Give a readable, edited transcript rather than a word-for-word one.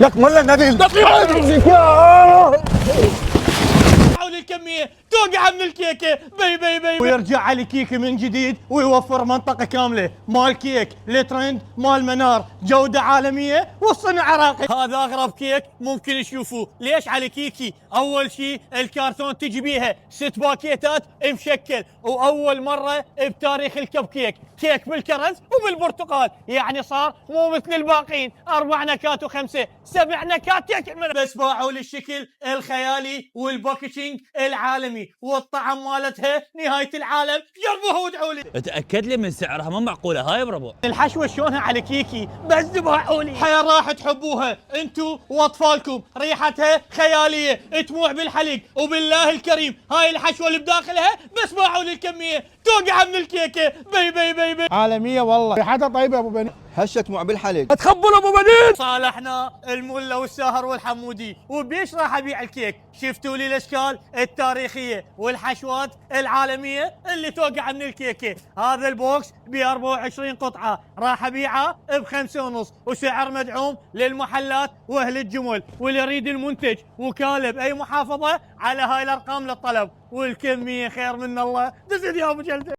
لك ملا نبيل حول الكمية توقع من الكيكة بي ويرجع على الكيكة من جديد ويوفر منطقة كاملة مال كيك لترند مال منار جودة عالمية والصنع عراقي. هذا أغرب كيك ممكن تشوفوه. ليش على كيكي؟ أول شيء الكارتون تجي بيها 6 باكيتات مشكل، وأول مرة بتاريخ الكب كيك بالكرز وبالبرتقال، يعني صار مو مثل الباقين 4 نكات و5 7 نكات يكمل. بس باعوا لي الشكل الخيالي والباكجينج العالمي والطعم مالتها نهاية العالم. يربوها وادعوا لي. تأكد لي من سعرها مو معقولة هاي يا بربو. الحشوة شلونها على كيكي بس ذبحوا لي. حيا راح تحبوها انتو واطفالكم، ريحتها خيالية تموح بالحليق، وبالله الكريم هاي الحشوة اللي بداخلها بس باعوا لي الكمية توقع من الكيكة بي عالمية والله، ريحتها طيبة يا ابو بني. هشت مع بالحليب. تخبل ابو بنين. صالحنا الملا والساهر والحمودي، وبيش راح ابيع الكيك. شفتوا لي الاشكال التاريخيه والحشوات العالميه اللي توقع من الكيكه. هذا البوكس ب 24 قطعه راح ابيعه ب5.5، وسعر مدعوم للمحلات واهل الجمل، واللي يريد المنتج وكاله باي محافظه على هاي الارقام للطلب، والكميه خير من الله. دز يا ابو جلده.